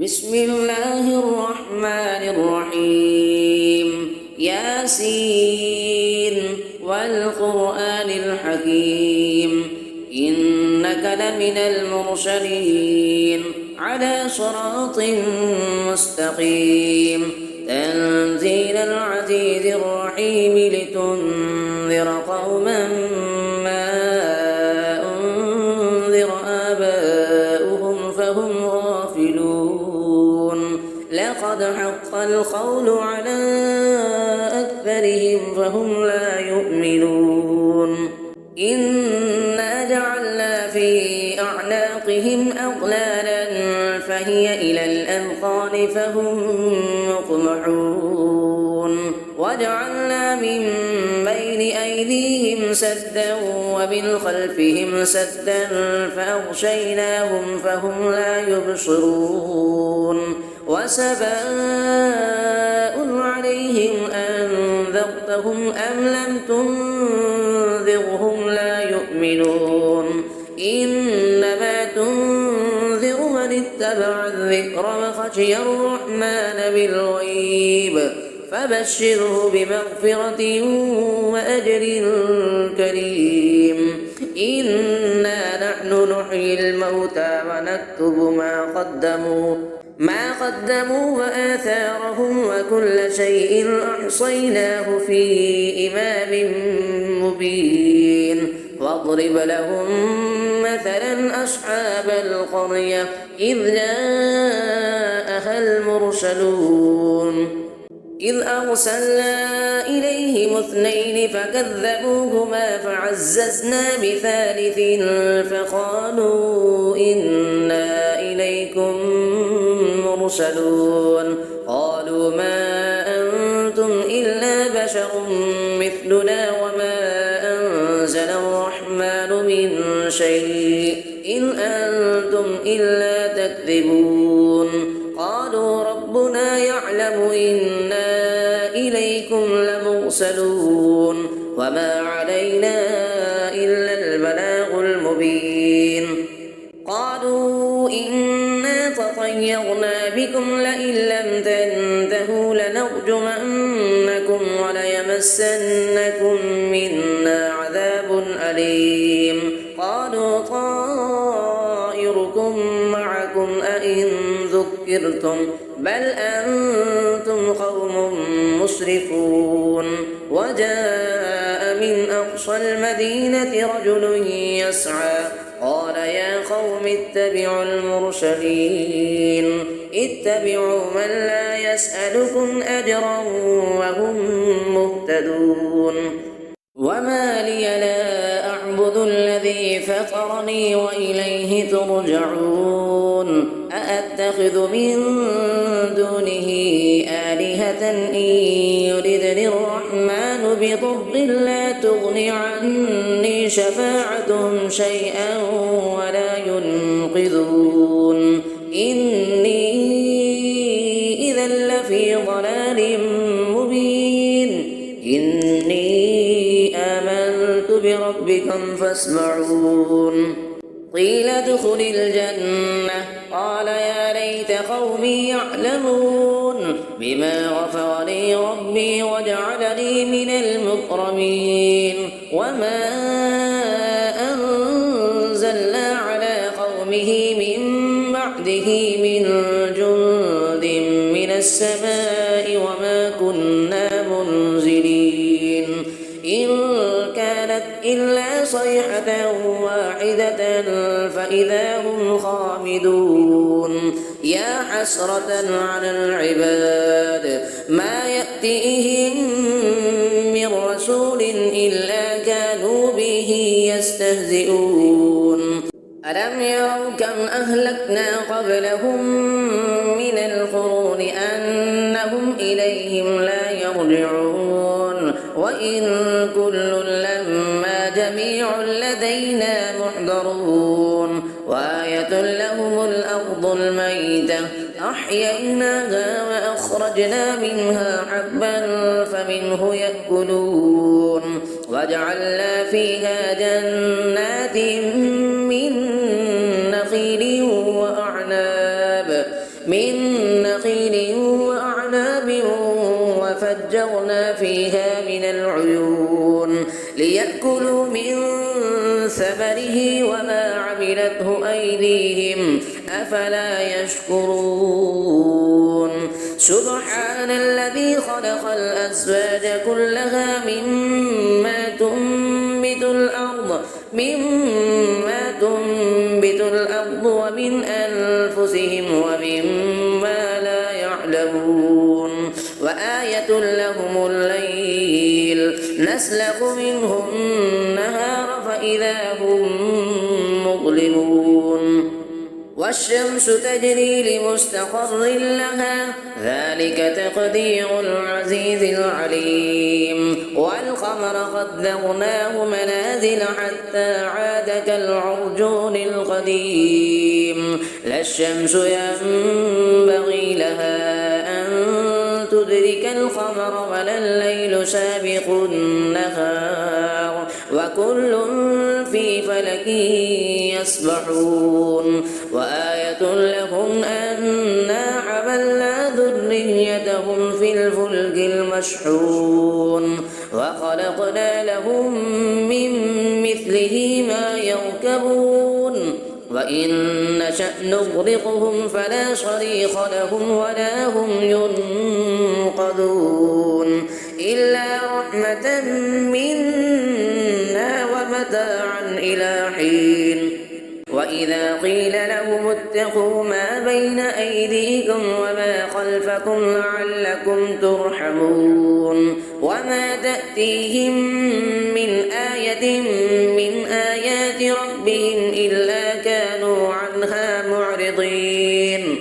بسم الله الرحمن الرحيم ياسين والقرآن الحكيم إنك لمن المرسلين على صراط مستقيم تنزيل العزيز الرحيم لتنذر قوما ما أنذر آباؤهم فهم غافلون لقد حق القول على أكثرهم فهم لا يؤمنون إنا جعلنا في أعناقهم أغلالا فهي إلى الأذقان فهم مقمحون وجعلنا من بين أيديهم سدا ومن خلفهم سدا فأغشيناهم فهم لا يبصرون وسواء عليهم أنذرتهم أم لم تنذرهم لا يؤمنون إنما تنذر من اتبع الذكر وخشي الرحمن بالغيب فبشره بمغفرة وأجر كريم إنا نحن نحيي الموتى ونكتب ما قدموا وآثارهم وكل شيء أحصيناه في إمام مبين واضرب لهم مثلا أصحاب القرية إذ جاءها المرسلون إذ أرسلنا إليهم اثنين فكذبوهما فعززنا بثالث فقالوا إنا إليكم مرسلون قالوا ما أنتم إلا بشر مثلنا وما أنزل الرحمن من شيء إن أنتم إلا تكذبون قالوا ربنا يعلم إنا إليكم لمرسلون وما علينا إلا البلاغ المبين قالوا إنا تطيرنا بكم لئن لم تنتهوا لنرجمنكم وليمسنكم منا عذاب أليم قالوا طائركم معكم أئن ذكرتم بل أنتم قوم مسرفون وجاء من أقصى المدينة رجل يسعى قال يا قوم اتبعوا المرسلين اتبعوا من لا يسألكم أجرا وهم مهتدون وما لي لا أعبد الذي فطرني وإليه ترجعون أأتخذ من دونه آلهة إن يردني الرحمن بضر لا تغن عني شفاعتهم شيئا ولا ينقذون إني إذا لفي ضلال مبين إني آمنت بربكم فاسمعون قيل ادخل الجنة قال يا ليت قومي يعلمون بما غفر لي ربي وجعلني من المكرمين وما أنزلنا على قومه من بعده من جند من السماء وما كنا منزلين إن كانت إلا صيحة واحدة فإذا هم خامدون يا حسرة على العباد ما يأتيهم من رسول إلا كانوا به يستهزئون ألم يروا كم أهلكنا قبلهم من القرون أنهم إليهم لا يرجعون وإن كل لما جميع لدينا محضرون وآية لهم الأرض الميتة أحييناها وأخرجنا منها حبا فمنه يأكلون وجعلنا فيها جنات من نخيل وأعناب من نخيل وأعناب وفجرنا فيها من العيون ليأكلوا من ثمره وما عملته أيديهم أفلا يشكرون سبحان الذي خلق الأزواج كلها مما تنبت الأرض ومن أنفسهم ومما لا يعلمون وآية لهم الليل نسلخ منه النهار فإذا هم مظلمون والشمس تجري لمستقر لها ذلك تقدير العزيز العليم والقمر قدرناه منازل حتى عاد كالعرجون القديم لا الشمس ينبغي لها أن تدرك القمر ولا الليل سابق النهار وكل في فلك يسبحون وآية لهم أنا حملنا ذريتهم في الفلك المشحون وخلقنا لهم من مثله ما يركبون وإن نشأ نغرقهم فلا صريخ لهم ولا هم ينقذون إلا رحمة منا ومتاعا إلى حين وإذا قيل لهم اتقوا ما بين أيديكم وما خلفكم لعلكم ترحمون وما تأتيهم من آية من آيات ربهم إلا كانوا عنها معرضين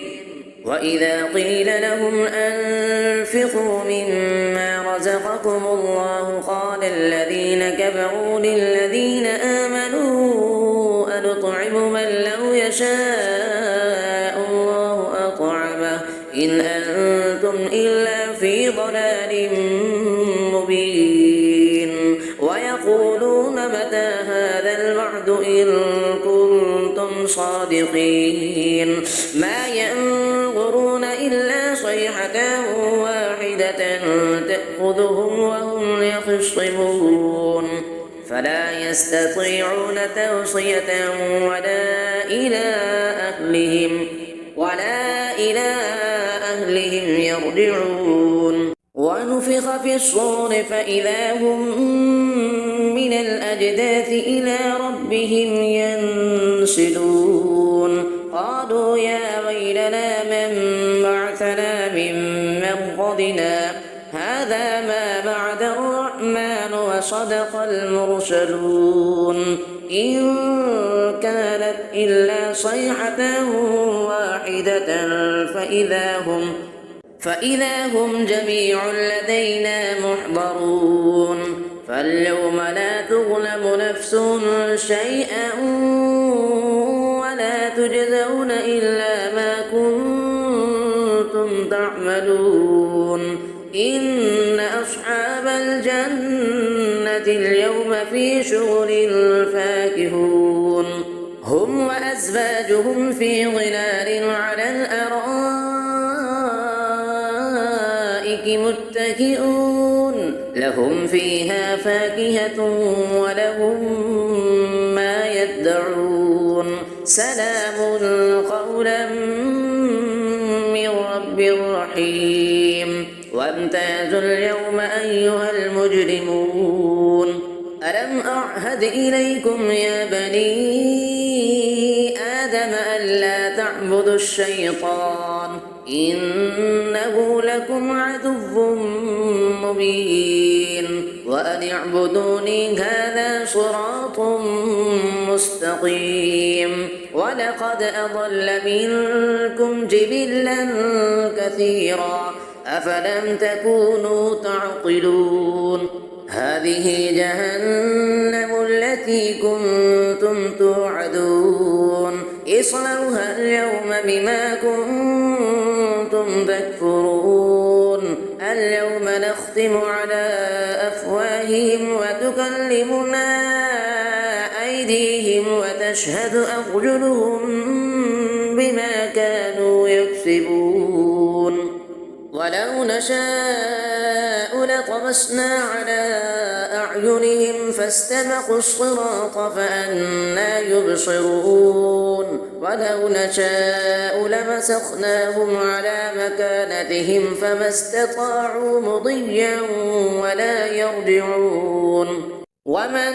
وإذا قيل لهم أنفقوا مما رزقكم الله قال الذين كفروا للذين آمنوا أنطعم من لو يشاء الله أطعمه إن أنتم إلا في ضلال مبين ويقولون متى هذا الوعد إن كنتم صادقين ما ينظرون إلا صيحة واحدة تأخذهم وهم يخصمون فلا يستطيعون توصية ولا إلى أهلهم يرجعون ونفخ في الصور فإذا هم من الأجداث إلى ربهم ينسلون قالوا يا ويلنا من بعثنا من مرقدنا هذا ما وعد الرحمن وصدق المرسلون إن كانت إلا صيحة واحدة فإذا هم جميع لدينا محضرون فاليوم لا تظلم نفس شيئا ولا تجزون إلا ما كنتم تعملون إن أصحاب الجنة اليوم في شغل فاكهون هم وأزواجهم في ظلال على الأرائك متكئون لهم فيها فاكهة ولهم ما يدعون سلام قولا من رب رحيم وامتازوا اليوم أيها المجرمون ألم أعهد إليكم يا بني آدم ألا تعبدوا الشيطان إنه لكم عدو مبين وأن اعبدوني هذا صراط مستقيم ولقد أضل منكم جبلا كثيرا أفلم تكونوا تعقلون هذه جهنم التي كنتم توعدون اصلوها اليوم بما كنتم تكفرون اليوم نختم على أفواههم وتكلمنا أيديهم وتشهد أرجلهم بما كانوا يكسبون يكذبون ولو نشاء لطمسنا على أعينهم فاستبقوا الصراط فأنى يبصرون ولو نشاء لمسخناهم على مكانتهم فما استطاعوا مضيا ولا يرجعون ومن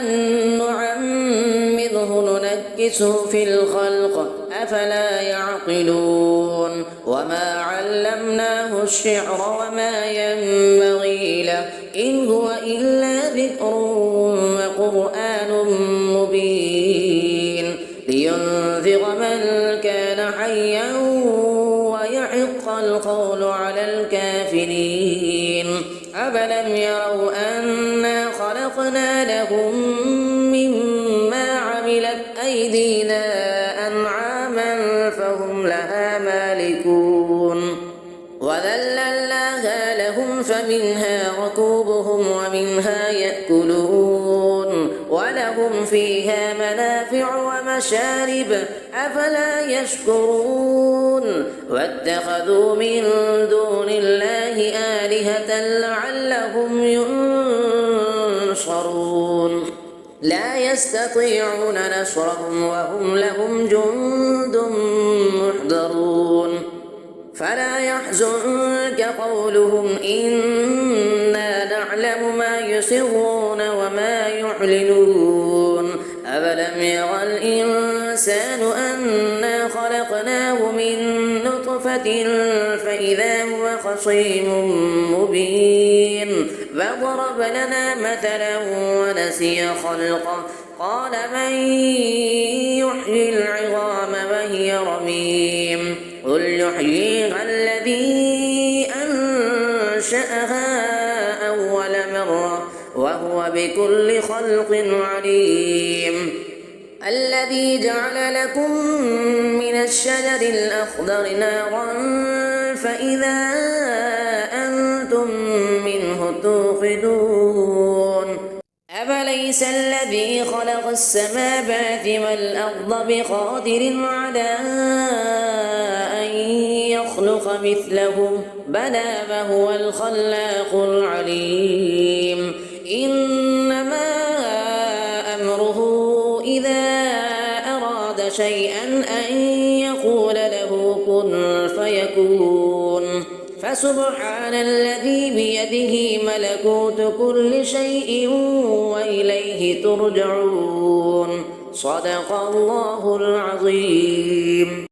نعمره ننكسه في الخلق أفلا يعقلون وما علمناه الشعر وما ينبغي له إن هو إلا ذكر وقرآن مبين لينذر من كان حيا ويحق القول على الكافرين أفلم يروا أنا خلقنا لهم مما عملت أيدينا أنعاما فهم لها مالكون وذللناها لهم فمنها ركوبهم ومنها يأكلون ولهم فيها منافع ومشارب أفلا يشكرون واتخذوا من دون الله آلهة لعلهم ينصرون لا يستطيعون نصرهم وهم لهم جند محضرون فلا يحزنك قولهم إنا نعلم ما يسرون وما يعلنون أفلم يرى الإنسان أنا خلقناه من نطفة فإذا هو خصيم مبين فضرب لنا مثلا ونسي خلقه قال من يحيي العظام وهي رميم قل يحييها الذي أنشأها أول مرة وهو بكل خلق عليم الذي جعل لكم من الشجر الأخضر نارا فإذا أنتم منه توقدون أفليس الذي خلق السماوات والأرض بقادر على أن يخلق مثلهم بلى وهو الخلاق العليم إنما أمره إذا أراد شيئا أن يقول له كن فيكون فسبحان الذي بيده ملكوت كل شيء وإليه ترجعون صدق الله العظيم.